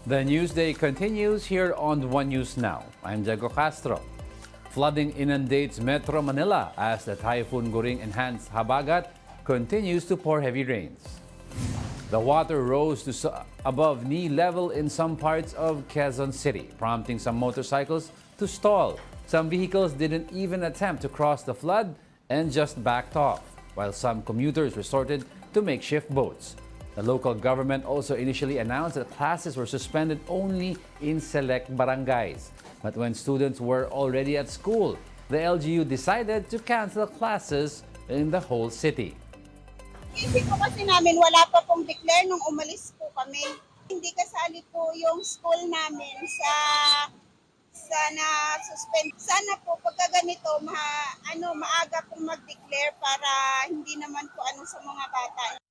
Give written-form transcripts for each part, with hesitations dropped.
The news day continues here on One News Now. I'm Diego Castro. Flooding inundates Metro Manila as the typhoon Goring-enhanced Habagat continues to pour heavy rains. The water rose to above knee level in some parts of Quezon City, prompting some motorcycles to stall. Some vehicles didn't even attempt to cross the flood and just backed off, while some commuters resorted to makeshift boats. The local government also initially announced that classes were suspended only in select barangays. But when students were already at school, the LGU decided to cancel classes in the whole city. Isip po kasi namin wala pa pong declare nung umalis po kami. Hindi kasali po yung school namin sa na-suspend. Sana po pagka ganito, maaga pong mag-declare para hindi naman po sa mga bata.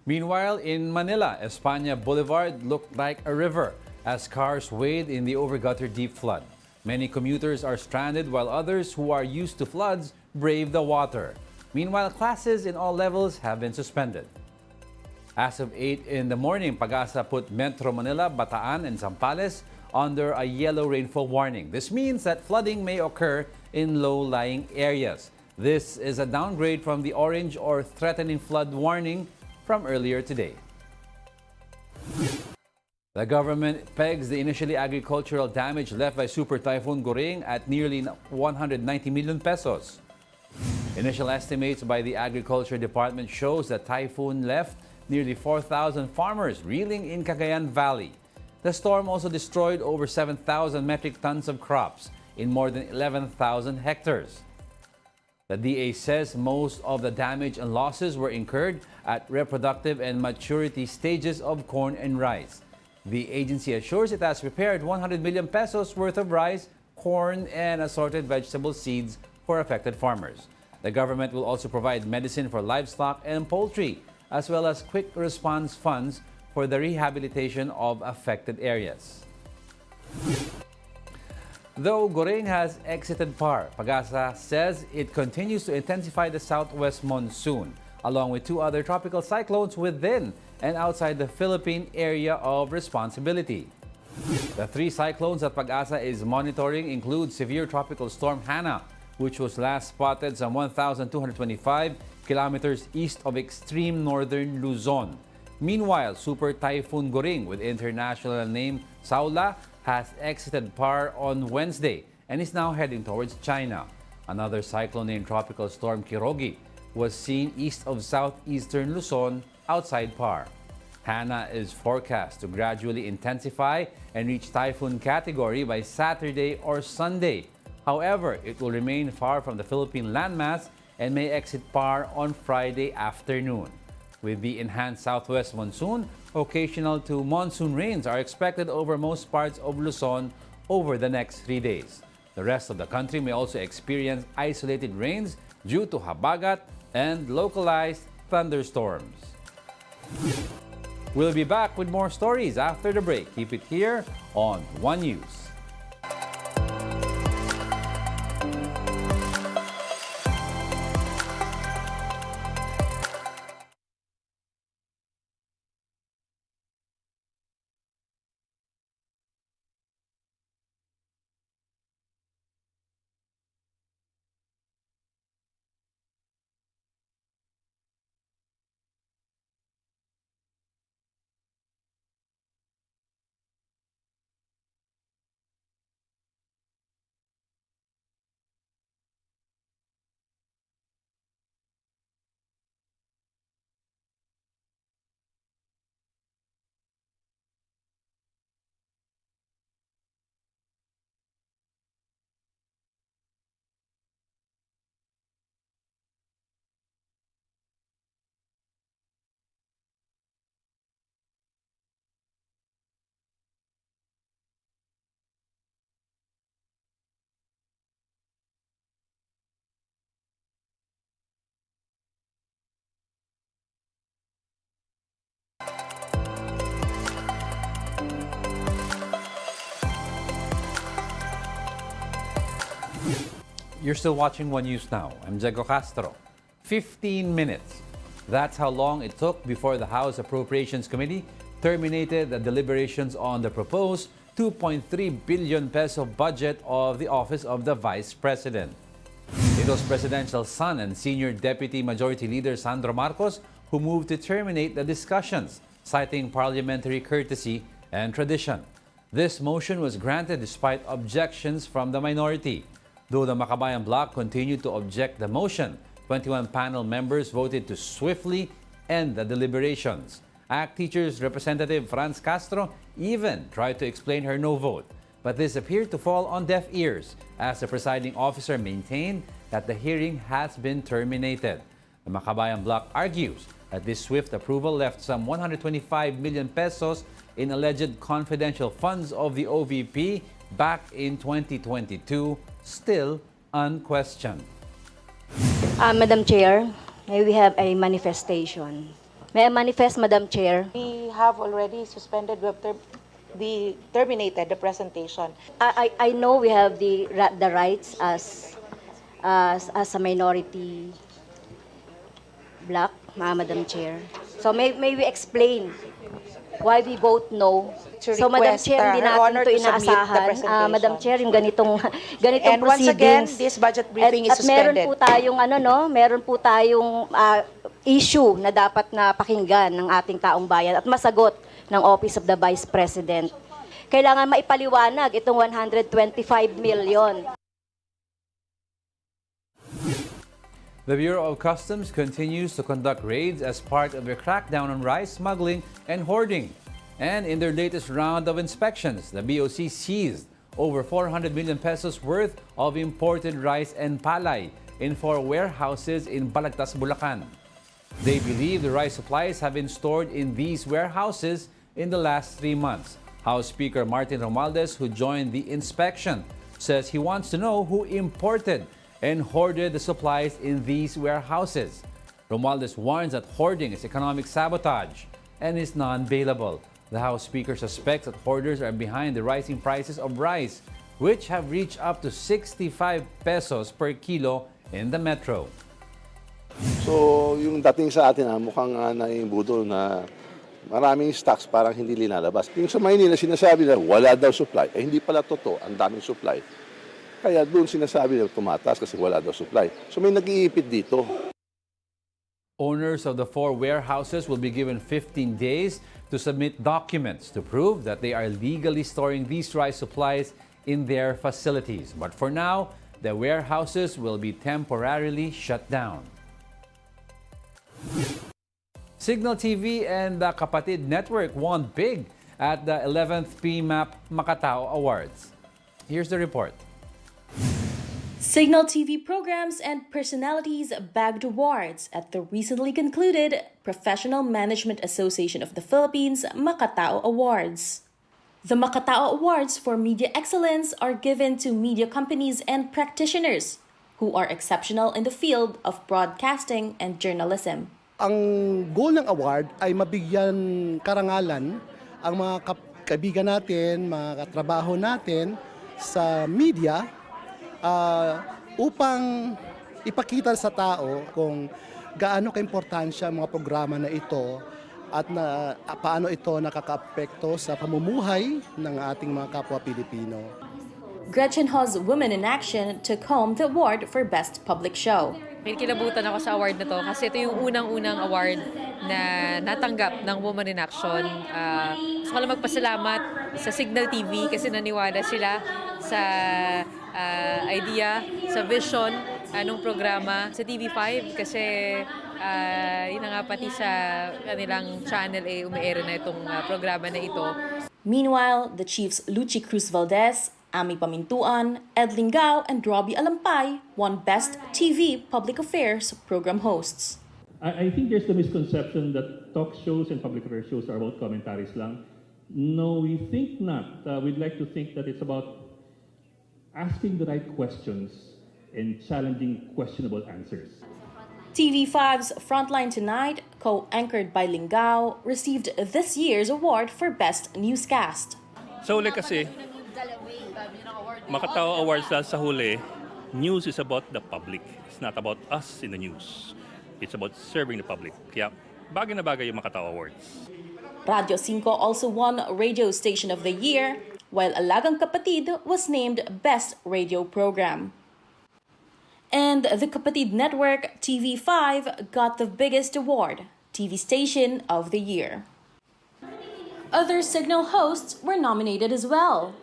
Meanwhile, in Manila, España Boulevard looked like a river as cars wade in the over-gutter deep flood. Many commuters are stranded while others who are used to floods brave the water. Meanwhile, classes in all levels have been suspended. As of 8 in the morning, Pag-asa put Metro Manila, Bataan, and Zambales under a yellow rainfall warning. This means that flooding may occur in low-lying areas. This is a downgrade from the orange or threatening flood warning from earlier today. The government pegs the initially agricultural damage left by Super Typhoon Goring at nearly 190 million pesos. Initial estimates by the Agriculture Department shows that typhoon left nearly 4,000 farmers reeling in Cagayan Valley. The storm also destroyed over 7,000 metric tons of crops in more than 11,000 hectares. The DA says most of the damage and losses were incurred at reproductive and maturity stages of corn and rice. The agency assures it has prepared 100 million pesos worth of rice, corn, and assorted vegetable seeds for affected farmers. The government will also provide medicine for livestock and poultry, as well as quick response funds for the rehabilitation of affected areas. Though Goring has exited PAR, Pag-asa says it continues to intensify the southwest monsoon, along with two other tropical cyclones within and outside the Philippine area of responsibility. The three cyclones that Pag-asa is monitoring include severe tropical storm Hannah, which was last spotted some 1,225 kilometers east of extreme northern Luzon. Meanwhile, Super Typhoon Goring, with international name Saula, has exited PAR on Wednesday and is now heading towards China. Another cyclone named Tropical Storm Kirogi was seen east of southeastern Luzon outside PAR. Hannah is forecast to gradually intensify and reach typhoon category by Saturday or Sunday. However, it will remain far from the Philippine landmass and may exit PAR on Friday afternoon. With the enhanced southwest monsoon, occasional to monsoon rains are expected over most parts of Luzon over the next 3 days. The rest of the country may also experience isolated rains due to habagat and localized thunderstorms. We'll be back with more stories after the break. Keep it here on One News. You're still watching One News Now. I'm Diego Castro. 15 minutes. That's how long it took before the House Appropriations Committee terminated the deliberations on the proposed 2.3 billion peso budget of the Office of the Vice President. It was presidential son and senior Deputy Majority Leader Sandro Marcos who moved to terminate the discussions, citing parliamentary courtesy and tradition. This motion was granted despite objections from the minority. Though the Makabayan bloc continued to object the motion, 21 panel members voted to swiftly end the deliberations. ACT Teachers Representative Franz Castro even tried to explain her no vote, but this appeared to fall on deaf ears as the presiding officer maintained that the hearing has been terminated. The Makabayan bloc argues that this swift approval left some 125 million pesos in alleged confidential funds of the OVP back in 2022 still unquestioned. Madam Chair, may we have a manifestation? May I manifest, Madam Chair? We have already suspended, terminated the presentation. I know we have the rights as a minority bloc, Madam Chair. So may we explain why we vote no? So Madam request, Chair, hindi Her natin Honor ito to submit the inaasahan. presentation. Madam Chair, yung ganitong And once again, proceedings. this budget briefing is At meron suspended. po tayong meron po tayong issue na dapat na pakinggan ng ating taong bayan at masagot ng Office of the Vice President. Kailangan maipaliwanag itong 125 million. The Bureau of Customs continues to conduct raids as part of their crackdown on rice smuggling and hoarding. And in their latest round of inspections, the BOC seized over 400 million pesos worth of imported rice and palay in 4 warehouses in Balagtas, Bulacan. They believe the rice supplies have been stored in these warehouses in the last 3 months. House Speaker Martin Romualdez, who joined the inspection, says he wants to know who imported and hoarded the supplies in these warehouses. Romualdez warns that hoarding is economic sabotage and is non-bailable. The House Speaker suspects that hoarders are behind the rising prices of rice, which have reached up to 65 pesos per kilo in the metro. So, yung dating sa atin, mukhang naibudol na maraming stocks parang hindi linalabas. Yung sa Maynila, sinasabi na wala daw supply. Hindi pala totoo, ang daming supply. Kaya doon sinasabi na tumataas kasi wala daw supply. So may nag-iipit dito. Owners of the 4 warehouses will be given 15 days to submit documents to prove that they are legally storing these rice supplies in their facilities. But for now, the warehouses will be temporarily shut down. Signal TV and the Kapatid Network won big at the 11th PMAP Makatao Awards. Here's the report. Signal TV programs and personalities bagged awards at the recently concluded Professional Management Association of the Philippines Makatao Awards. The Makatao Awards for Media Excellence are given to media companies and practitioners who are exceptional in the field of broadcasting and journalism. Ang goal ng award ay mabigyan karangalan ang mga kaibigan natin, mga katrabaho natin sa media upang ipakita sa tao kung gaano kaimportansya ang mga programa na ito at paano ito nakakaapekto sa pamumuhay ng ating mga kapwa Pilipino. Gretchen Ho's Women in Action took home the award for Best Public Show. May kilabutan ako sa award na to kasi ito yung unang-unang award na natanggap ng Women in Action. Gusto ko lang magpasalamat sa Signal TV kasi naniwala sila sa idea, sa vision ng programa sa TV5 kasi yun nga pati sa kanilang channel umiere na itong programa na ito. Meanwhile, the Chiefs Luchi Cruz Valdez, Ami Pamintuan, Ed Lingao, and Robbie Alampay won Best TV Public Affairs Program Hosts. I think there's the misconception that talk shows and public affairs shows are about commentaries lang. No, we think not. We'd like to think that it's about asking the right questions and challenging questionable answers. TV5's Frontline Tonight, co-anchored by Lingao, received this year's award for Best Newscast. Sa huli kasi, Makatao Awards dahil sa huli, news is about the public. It's not about us in the news. It's about serving the public. Kaya bagay na bagay yung Makatao Awards. Radio 5 also won Radio Station of the Year, while Alagang Kapatid was named Best Radio Program. And the Kapatid Network TV5 got the biggest award, TV Station of the Year. Other Signal hosts were nominated as well.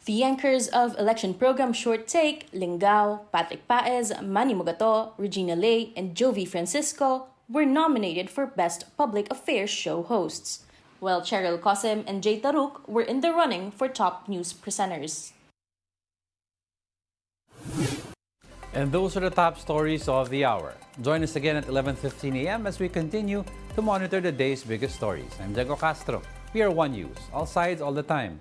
The anchors of election program Short Take, Lingao, Patrick Paez, Manny Mugato, Regina Lay, and Jovi Francisco were nominated for Best Public Affairs Show hosts, while Cheryl Cosim and Jay Taruk were in the running for top news presenters. And those are the top stories of the hour. Join us again at 11:15 a.m. as we continue to monitor the day's biggest stories. I'm Diego Castro. We are One News, all sides, all the time.